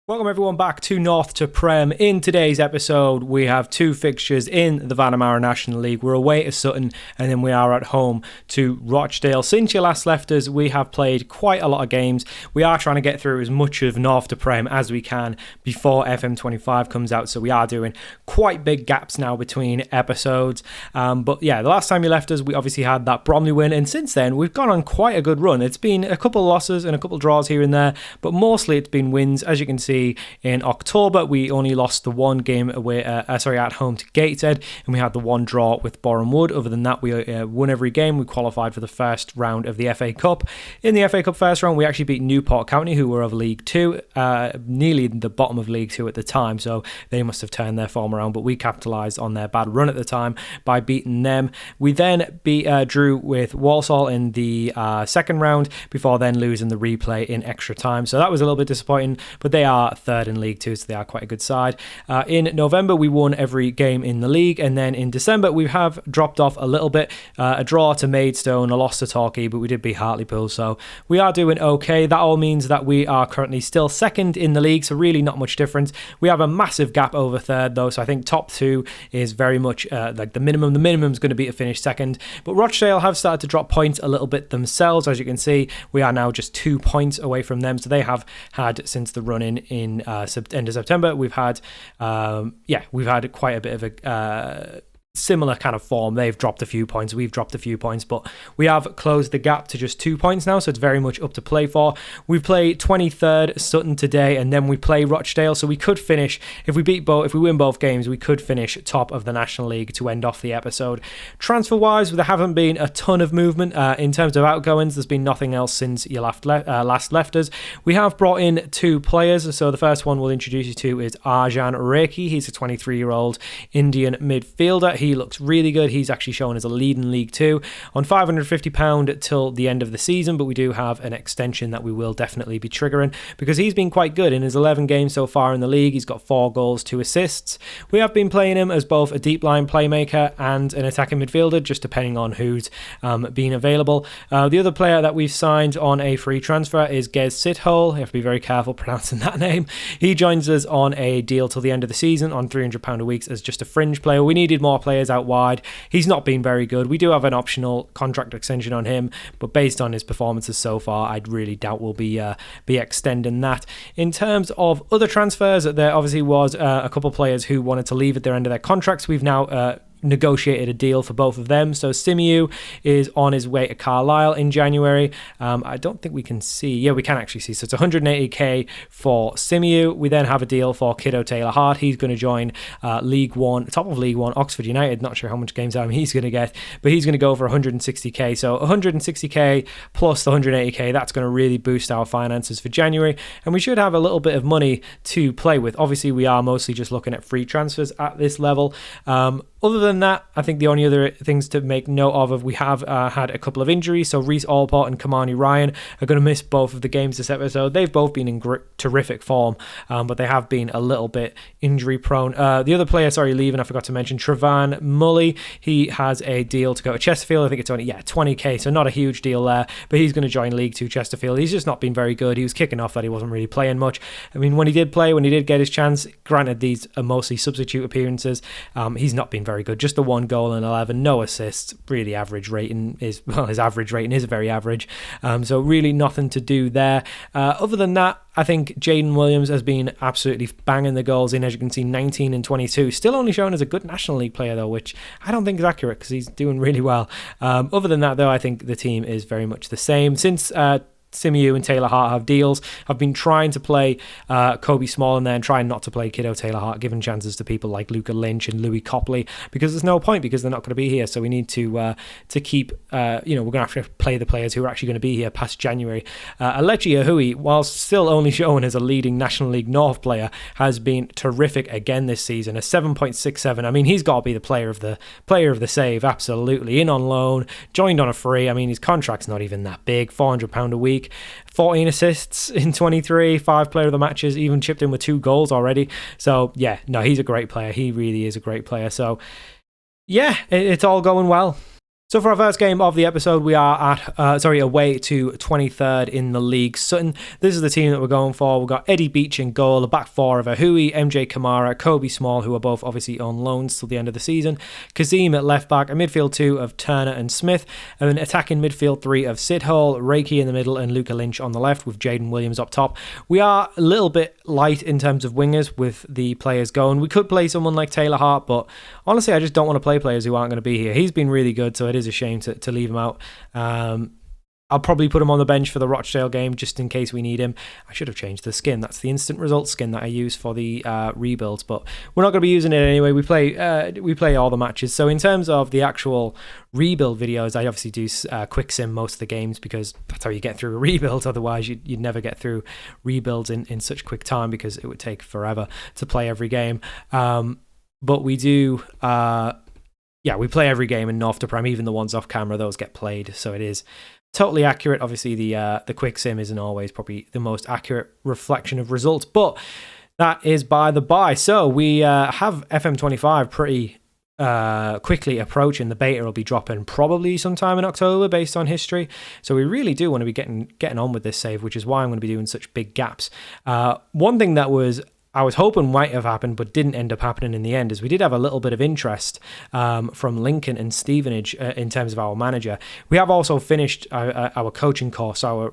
Welcome everyone back to North to Prem. In today's episode, we have two fixtures in the Vanamara National League. We're away to Sutton and then we are at home to Rochdale. Since you last left us, we have played quite a lot of games. We are trying to get through as much of North to Prem as we can before FM25 comes out, so we are doing quite big gaps now between episodes. But yeah, the last time you left us, we obviously had that Bromley win, and since then, we've gone on quite a good run. It's been a couple of losses and a couple of draws here and there, but mostly it's been wins. As you can see, in October, we only lost the one game away, at home to Gateshead, and we had the one draw with Boreham Wood. Other than that, we won every game. We qualified for the first round of the FA Cup. In the FA Cup first round, we actually beat Newport County, who were of League Two, nearly the bottom of League Two at the time, so they must have turned their form around, but we capitalised on their bad run at the time by beating them. We then drew with Walsall in the second round, before then losing the replay in extra time, so that was a little bit disappointing, but they are third in League Two, so they are quite a good side. In November, we won every game in the league, and then in December, we have dropped off a little bit. A draw to Maidstone, a loss to Torquay, but we did beat Hartlepool, so we are doing okay. That all means that we are currently still second in the league, so really not much difference. We have a massive gap over third, though, so I think top two is very much like the minimum. The minimum is going to be to finish second, but Rochdale have started to drop points a little bit themselves. As you can see, we are now just 2 points away from them, so they have had, since the run-in in end of September, we've had quite a bit of a similar kind of form. They've dropped a few points, we've dropped a few points, but we have closed the gap to just 2 points now, so it's very much up to play for. We play 23rd Sutton today, and then we play Rochdale, so we could finish, if we win both games, we could finish top of the National League to end off the episode. Transfer wise, there haven't been a ton of movement in terms of outgoings. There's been nothing else since you last left us. We have brought in two players, so the first one we'll introduce you to is Arjan Reiki. He's a 23-year-old Indian midfielder. He looks really good. He's actually shown as a lead in League Two on £550 till the end of the season, but we do have an extension that we will definitely be triggering because he's been quite good in his 11 games so far in the league. He's got 4 goals, 2 assists. We have been playing him as both a deep line playmaker and an attacking midfielder, just depending on who's been available. The other player that we've signed on a free transfer is Gez Sithole. You have to be very careful pronouncing that name. He joins us on a deal till the end of the season on £300 a week as just a fringe player. We needed more players out wide. He's not been very good. We do have an optional contract extension on him, but based on his performances so far, I really doubt we'll be extending that. In terms of other transfers, there obviously was a couple of players who wanted to leave at their end of their contracts. We've now negotiated a deal for both of them. So Simiu is on his way to Carlisle in January. I don't think we can see. Yeah, we can actually see. So it's 180k for Simiu. We then have a deal for Kiddo Taylor-Hart. He's going to join League One, top of League One, Oxford United. Not sure how much game time he's going to get, but he's going to go for 160k. So 160k plus the 180k, that's going to really boost our finances for January. And we should have a little bit of money to play with. Obviously, we are mostly just looking at free transfers at this level. Other than that, I think the only other things to make note of we have had a couple of injuries. So Reece Allport and Kamani Ryan are going to miss both of the games this episode. They've both been in terrific form, but they have been a little bit injury prone. The other player, leaving, I forgot to mention, Trevan Mully. He has a deal to go to Chesterfield. I think it's only 20k, so not a huge deal there, but he's going to join League Two Chesterfield. He's just not been very good. He was kicking off that he wasn't really playing much. I mean, when he did play, when he did get his chance, granted these are mostly substitute appearances, he's not been very good. Just the 1 goal and 11, no assists. Really average rating is, his average rating is very average. So really nothing to do there. Other than that, I think Jaden Williams has been absolutely banging the goals in. As you can see, 19 and 22. Still only shown as a good National League player, though, which I don't think is accurate because he's doing really well. Other than that, though, I think the team is very much the same. Since Simiu and Taylor-Hart have deals, I've been trying to play Kobe Small in there and trying not to play Kiddo Taylor-Hart, giving chances to people like Luca Lynch and Louis Copley, because there's no point, because they're not going to be here. So we need to keep, we're going to have to play the players who are actually going to be here past January. Alechi Ahui, whilst still only shown as a leading National League North player, has been terrific again this season. A 7.67. I mean, he's got to be the player of the save. Absolutely, in on loan, joined on a free. I mean, his contract's not even that big. £400 a week. 14 assists in 23, 5 player of the matches, even chipped in with 2 goals already. So yeah, no, he's a great player. He really is a great player. So yeah, it's all going well. So for our first game of the episode, we are away to 23rd in the league. Sutton, this is the team that we're going for. We've got Eddie Beach in goal, a back four of Ahui, MJ Kamara, Kobe Small, who are both obviously on loans till the end of the season, Kazim at left back, a midfield two of Turner and Smith, and an attacking midfield three of Sidhall, Reiki in the middle, and Luca Lynch on the left with Jaden Williams up top. We are a little bit light in terms of wingers with the players going. We could play someone like Taylor Hart, but honestly, I just don't want to play players who aren't going to be here. He's been really good, so it is a shame to leave him out. I'll probably put him on the bench for the Rochdale game just in case we need him. I should have changed the skin. That's the instant result skin that I use for the rebuilds, but we're not going to be using it anyway. We play all the matches. So in terms of the actual rebuild videos, I obviously do quick sim most of the games because that's how you get through a rebuild. Otherwise, you'd never get through rebuilds in such quick time because it would take forever to play every game. But we do... we play every game in North to Prem, even the ones off camera, those get played. So it is totally accurate. Obviously, the quick sim isn't always probably the most accurate reflection of results, but that is by the by. So we have FM25 pretty quickly approaching. The beta will be dropping probably sometime in October based on history. So we really do want to be getting on with this save, which is why I'm going to be doing such big gaps. One thing that I was hoping might have happened, but didn't end up happening in the end, is we did have a little bit of interest from Lincoln and Stevenage in terms of our manager. We have also finished our coaching course, our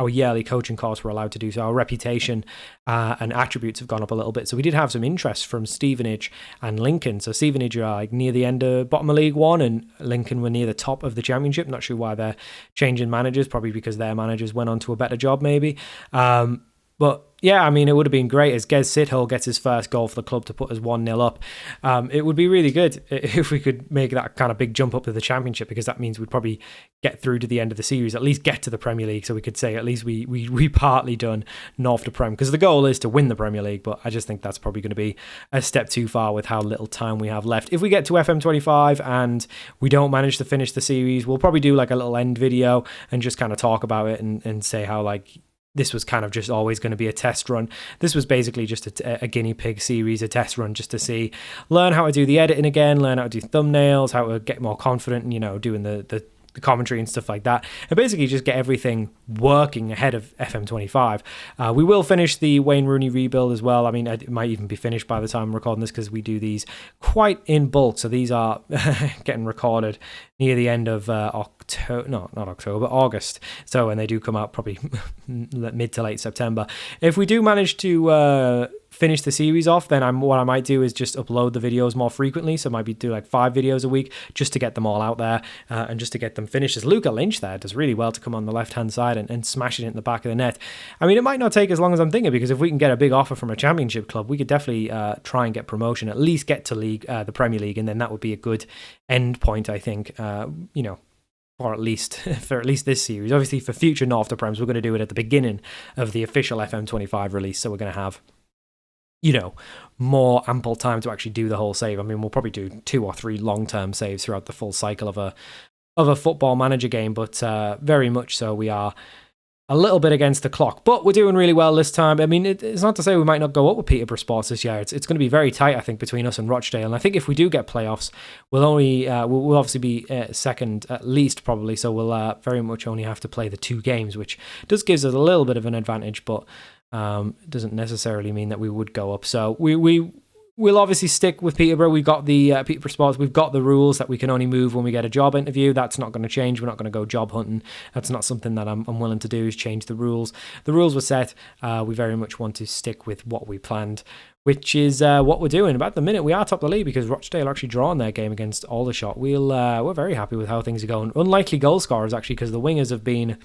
yearly coaching course we're allowed to do, so our reputation and attributes have gone up a little bit. So we did have some interest from Stevenage and Lincoln. So Stevenage are like near the end of bottom of League One, and Lincoln were near the top of the Championship. Not sure why they're changing managers, probably because their managers went on to a better job maybe. But yeah, I mean, it would have been great as Gez Sidhull gets his first goal for the club to put us 1-0 up. It would be really good if we could make that kind of big jump up to the Championship, because that means we'd probably get through to the end of the series, at least get to the Premier League, so we could say at least we partly done North to Prem, because the goal is to win the Premier League, but I just think that's probably going to be a step too far with how little time we have left. If we get to FM25 and we don't manage to finish the series, we'll probably do like a little end video and just kind of talk about it and say how like this was kind of just always going to be a test run. This was basically just a guinea pig series, a test run just to learn how to do the editing again, learn how to do thumbnails, how to get more confident, doing the commentary and stuff like that, and basically just get everything working ahead of FM25. We will finish the Wayne Rooney rebuild as well. I mean, it might even be finished by the time I'm recording this, because we do these quite in bulk. So these are getting recorded near the end of August. So when they do come out, probably mid to late September. If we do manage to finish the series off, then what I might do is just upload the videos more frequently. So I might do like 5 videos a week just to get them all out there and just to get them finished. As Luca Lynch there does really well to come on the left-hand side and smash it in the back of the net. I mean, it might not take as long as I'm thinking, because if we can get a big offer from a Championship club, we could definitely try and get promotion, at least get to the Premier League, and then that would be a good end point, I think, for at least this series. Obviously, for future North to Prems, we're going to do it at the beginning of the official FM25 release, so we're going to have more ample time to actually do the whole save. I mean, we'll probably do 2 or 3 long-term saves throughout the full cycle of a Football Manager game, but very much so we are a little bit against the clock, but we're doing really well this time. I mean, it's not to say we might not go up with Peterborough Sports this year. It's going to be very tight, I think, between us and Rochdale, and I think if we do get playoffs, we'll obviously be second at least, probably, so we'll very much only have to play the 2 games, which does give us a little bit of an advantage, but doesn't necessarily mean that we would go up. So we'll obviously stick with Peterborough. We've got the Peterborough Sports. We've got the rules that we can only move when we get a job interview. That's not going to change. We're not going to go job hunting. That's not something that I'm willing to do, is change the rules. The rules were set. We very much want to stick with what we planned, which is what we're doing. About the minute, we are top of the league because Rochdale are actually drawing their game against Aldershot. We're very happy with how things are going. Unlikely goal scorers, actually, because the wingers have been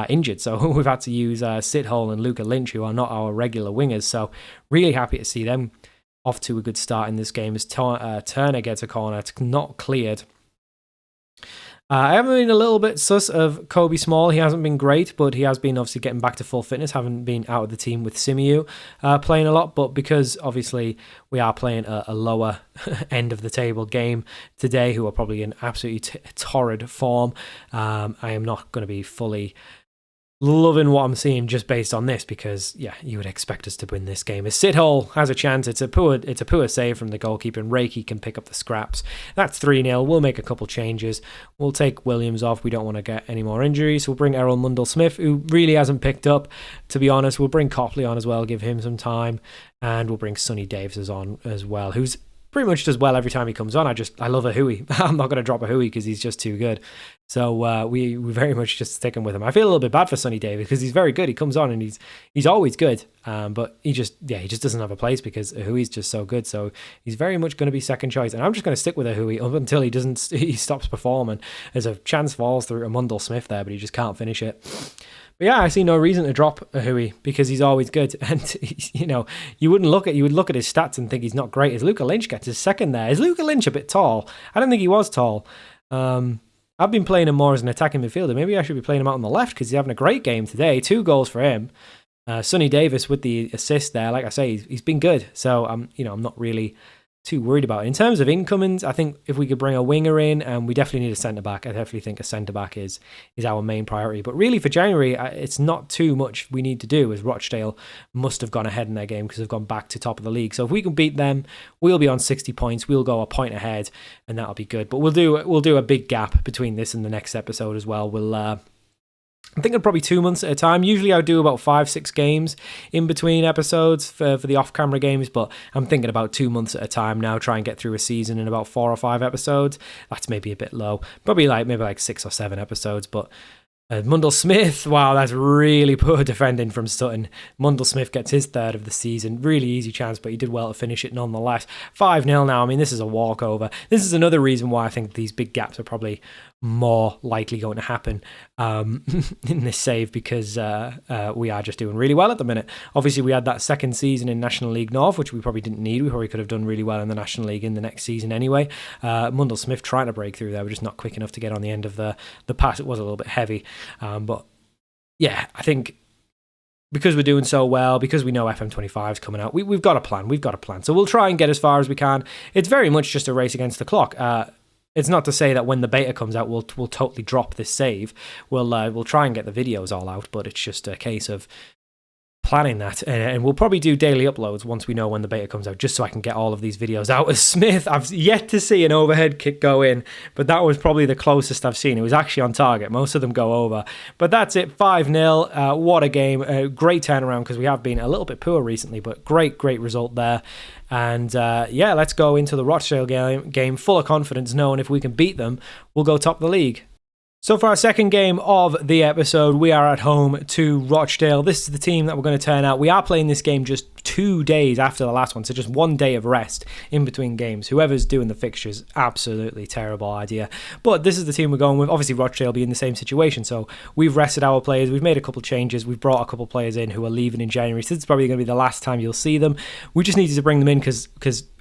injured, so we've had to use Sidhull and Luca Lynch, who are not our regular wingers. So really happy to see them off to a good start in this game as Turner gets a corner. It's not cleared. I have been a little bit sus of Kobe Small. He hasn't been great, but he has been obviously getting back to full fitness, having been out of the team with Simiu playing a lot. But because obviously we are playing a lower end of the table game today, who are probably in absolutely torrid form, I am not going to be fully loving what I'm seeing just based on this, because yeah, you would expect us to win this game. As Sithole has a chance, it's a poor save from the goalkeeper, and Reiki can pick up the scraps. That's 3-0. We'll make a couple changes. We'll take Williams off. We don't want to get any more injuries. We'll bring Errol Mundell-Smith, who really hasn't picked up, to be honest. We'll bring Copley on as well, give him some time, and we'll bring Sonny Davis on as well, who's pretty much does well every time he comes on. I love a Hui. I'm not going to drop a Hui because he's just too good. So we very much just sticking with him. I feel a little bit bad for Sonny Davis because he's very good. He comes on and he's always good. But he just doesn't have a place because a Hui's just so good. So he's very much going to be second choice. And I'm just going to stick with a Hui up until he stops performing. There's a chance falls through a Mundell-Smith there, but he just can't finish it. But yeah, I see no reason to drop a Hui because he's always good. And, you would look at his stats and think he's not great. As Luca Lynch gets his second there. Is Luca Lynch a bit tall? I don't think he was tall. I've been playing him more as an attacking midfielder. Maybe I should be playing him out on the left because he's having a great game today. 2 goals for him. Sonny Davis with the assist there. Like I say, he's been good. So I'm not really too worried about it. In terms of incomings, I think if we could bring a winger in, and we definitely need a centre-back. I definitely think a centre-back is our main priority. But really for January, it's not too much we need to do, as Rochdale must have gone ahead in their game because they've gone back to top of the league. So if we can beat them, we'll be on 60 points. We'll go a point ahead, and that'll be good. But we'll do a big gap between this and the next episode as well. I'm thinking probably 2 months at a time. Usually I do about 5-6 games in between episodes for the off-camera games, but I'm thinking about 2 months at a time now, try and get through a season in about 4 or 5 episodes. That's maybe a bit low. Probably maybe 6 or 7 episodes, but Mundell-Smith, wow, that's really poor defending from Sutton. Mundell-Smith gets his 3rd of the season. Really easy chance, but he did well to finish it nonetheless. 5-0 now. I mean, this is a walkover. This is another reason why I think these big gaps are probably more likely going to happen in this save, because we are just doing really well at the minute. Obviously, we had that second season in National League North, which we probably didn't need. We probably could have done really well in the National League in the next season anyway. Mundell-Smith trying to break through there. We're just not quick enough to get on the end of the pass. It was a little bit heavy. But yeah, I think because we're doing so well, because we know FM25 is coming out, we've got a plan. So we'll try and get as far as we can. It's very much just a race against the clock. It's not to say that when the beta comes out, we'll totally drop this save. We'll try and get the videos all out, but it's just a case of planning that, and we'll probably do daily uploads once we know when the beta comes out, just so I can get all of these videos out. As Smith, I've yet to see an overhead kick go in, but that was probably the closest I've seen. It was actually on target. Most of them go over, but that's it. 5-0. What a game. Great turnaround, because we have been a little bit poor recently, but great result there. And let's go into the Rochdale game full of confidence, knowing if we can beat them, we'll go top of the league. So for our second game of the episode, we are at home to Rochdale. This is the team that we're going to turn out. We are playing this game just 2 days after the last one, so just 1 day of rest in between games. Whoever's doing the fixtures, absolutely terrible idea. But this is the team we're going with. Obviously, Rochdale will be in the same situation, so we've rested our players. We've made a couple changes. We've brought a couple players in who are leaving in January, so it's probably going to be the last time you'll see them. We just needed to bring them in because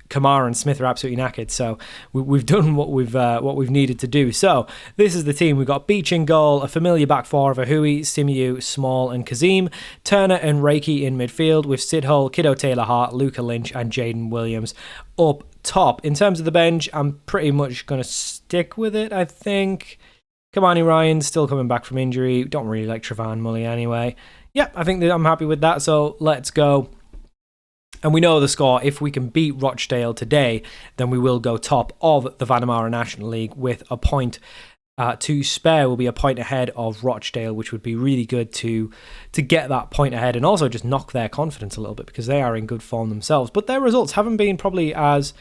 Kamara and Smith are absolutely knackered, so we've done what we've needed to do. So this is the team. We've got Beach in goal, a familiar back four of Ahui, Simiyu, Small and Kazim, Turner and Reiki in midfield with Sithole, Kiddo Taylor-Hart, Luca Lynch and Jaden Williams up top. In terms of the bench, I'm pretty much going to stick with it, I think. Kamani Ryan's still coming back from injury. Don't really like Trevon Mully anyway. Yeah, I think that I'm happy with that, so let's go. And we know the score. If we can beat Rochdale today, then we will go top of the Vanamara National League with a point to spare. We'll be a point ahead of Rochdale, which would be really good to get that point ahead and also just knock their confidence a little bit, because they are in good form themselves. But their results haven't been probably as,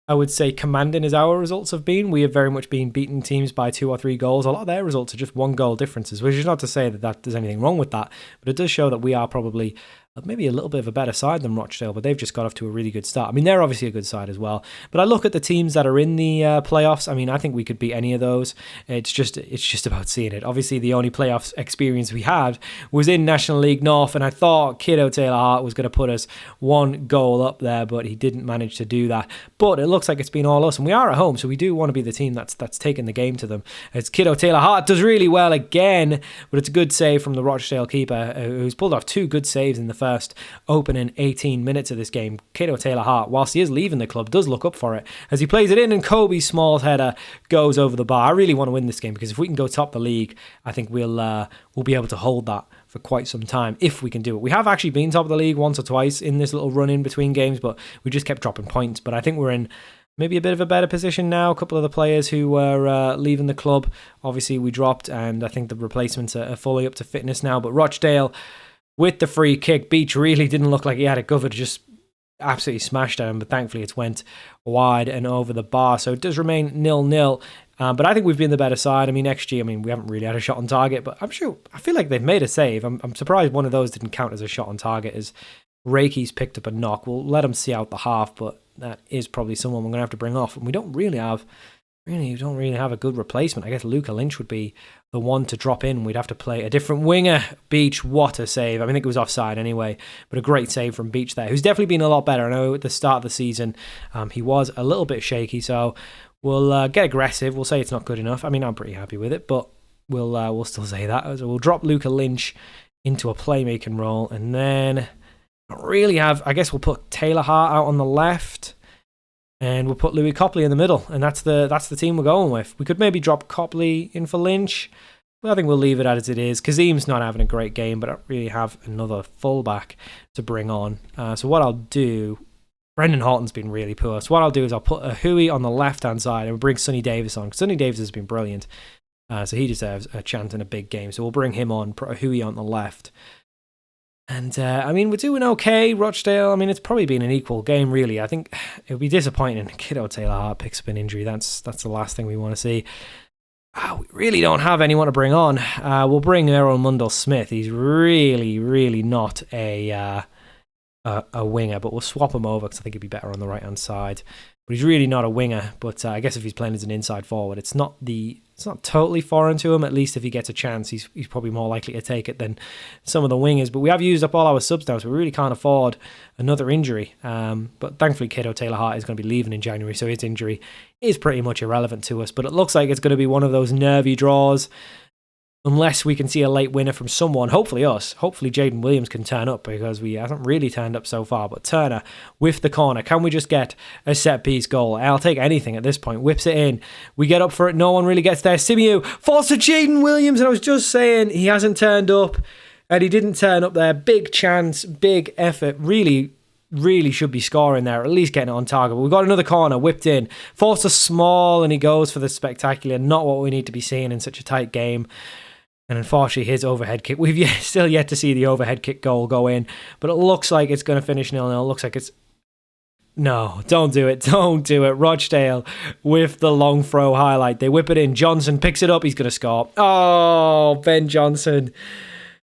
I would say, commanding as our results have been. We have very much been beating teams by 2 or 3 goals. A lot of their results are just 1 goal differences, which is not to say that there's anything wrong with that, but it does show that we are probably maybe a little bit of a better side than Rochdale, but they've just got off to a really good start. I mean, they're obviously a good side as well, but I look at the teams that are in the playoffs. I mean, I think we could beat any of those. It's just about seeing it. Obviously, the only playoffs experience we had was in National League North, and I thought Kiddo Taylor-Hart was going to put us 1 goal up there, but he didn't manage to do that. But it looks like it's been all us, and we are at home, so we do want to be the team that's taking the game to them. It's Kiddo Taylor-Hart does really well again, but it's a good save from the Rochdale keeper, who's pulled off 2 good saves in the first opening 18 minutes of this game. Kiddo Taylor-Hart, whilst he is leaving the club, does look up for it as he plays it in, and Kobe Small's header goes over the bar. I really want to win this game, because if we can go top the league, I think we'll be able to hold that for quite some time, if we can do it. We have actually been top of the league once or twice in this little run in between games, but we just kept dropping points. But I think we're in maybe a bit of a better position now. A couple of the players who were leaving the club, obviously we dropped, and I think the replacements are fully up to fitness now. But Rochdale with the free kick, Beach really didn't look like he had it covered, just absolutely smashed down, but thankfully it went wide and over the bar, so it does remain 0-0. But I think we've been the better side. I mean, XG, we haven't really had a shot on target, but I feel like they've made a save. I'm surprised one of those didn't count as a shot on target, as Reiki's picked up a knock. We'll let him see out the half, but that is probably someone we're going to have to bring off, and we don't really have a good replacement. I guess Luca Lynch would be the one to drop in. We'd have to play a different winger. Beach, what a save. I think it was offside anyway, but a great save from Beach there, who's definitely been a lot better. I know at the start of the season he was a little bit shaky, so we'll get aggressive. We'll say it's not good enough. I'm pretty happy with it, but we'll still say that. So we'll drop Luca Lynch into a playmaking role, and then I guess we'll put Taylor Hart out on the left, and we'll put Louis Copley in the middle, and that's the team we're going with. We could maybe drop Copley in for Lynch. Well, I think we'll leave it as it is. Kazim's not having a great game, but I don't really have another fullback to bring on. So what I'll do, Brendan Horton's been really poor. So what I'll do is I'll put a Hui on the left-hand side and we'll bring Sonny Davis on. Sonny Davis has been brilliant, so he deserves a chance in a big game. So we'll bring him on, put a Hui on the left. And, we're doing okay. Rochdale, it's probably been an equal game, really. I think it would be disappointing if Kiddo Taylor Hart picks up an injury. That's the last thing we want to see. We really don't have anyone to bring on. We'll bring Aaron Mundell Smith. He's really, really not a winger, but we'll swap him over because I think he'd be better on the right-hand side. But he's really not a winger. But I guess if he's playing as an inside forward, it's not totally foreign to him. At least if he gets a chance, he's probably more likely to take it than some of the wingers. But we have used up all our subs now, so we really can't afford another injury. But thankfully, Kiddo Taylor Hart is going to be leaving in January, so his injury is pretty much irrelevant to us. But it looks like it's going to be one of those nervy draws, unless we can see a late winner from someone. Hopefully us. Hopefully Jaden Williams can turn up, because he hasn't really turned up so far. But Turner with the corner. Can we just get a set-piece goal? I'll take anything at this point. Whips it in. We get up for it. No one really gets there. Simiu falls to Jaden Williams. And I was just saying, he hasn't turned up. And he didn't turn up there. Big chance. Big effort. Really should be scoring there, or at least getting it on target. But we've got another corner whipped in. Falls to Small, and he goes for the spectacular. Not what we need to be seeing in such a tight game. And unfortunately, his overhead kick, we've still yet to see the overhead kick goal go in. But it looks like it's going to finish 0-0. It looks like it's... No, don't do it. Don't do it. Rochdale with the long throw highlight. They whip it in. Johnson picks it up. He's going to score. Oh, Ben Johnson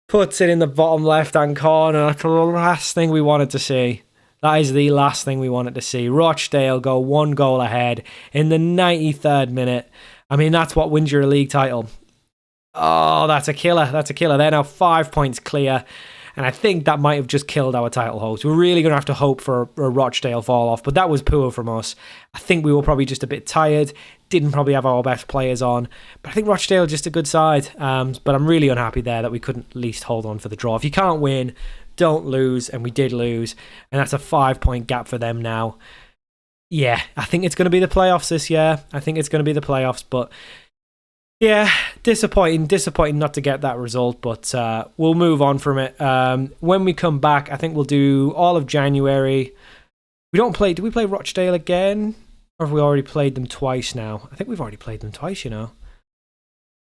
puts it in the bottom left-hand corner. That's the last thing we wanted to see. That is the last thing we wanted to see. Rochdale go 1 goal ahead in the 93rd minute. That's what wins your league title. Oh, that's a killer. That's a killer. They're now 5 points clear. And I think that might have just killed our title hopes. We're really going to have to hope for a Rochdale fall off. But that was poor from us. I think we were probably just a bit tired. Didn't probably have our best players on. But I think Rochdale just a good side. But I'm really unhappy there that we couldn't at least hold on for the draw. If you can't win, don't lose. And we did lose. And that's a 5-point gap for them now. Yeah, I think it's going to be the playoffs this year. I think it's going to be the playoffs. But... yeah, disappointing not to get that result, but we'll move on from it. When we come back, I think we'll do all of January. Do we play Rochdale again? Or have we already played them twice now? I think we've already played them twice, Yeah,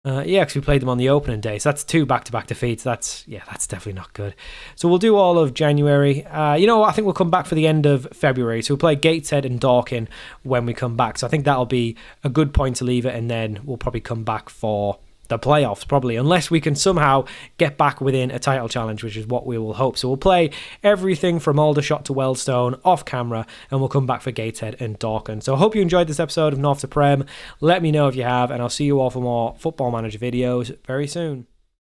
because we played them on the opening day, so that's 2 back-to-back defeats. That's definitely not good. So we'll do all of January. I think we'll come back for the end of February. So we'll play Gateshead and Dorking when we come back. So I think that'll be a good point to leave it, and then we'll probably come back for the playoffs, probably, unless we can somehow get back within a title challenge, which is what we will hope. So we'll play everything from Aldershot to Wealdstone off camera, and we'll come back for Gateshead and Dorking. So I hope you enjoyed this episode of North to Prem. Let me know if you have, and I'll see you all for more Football Manager videos very soon.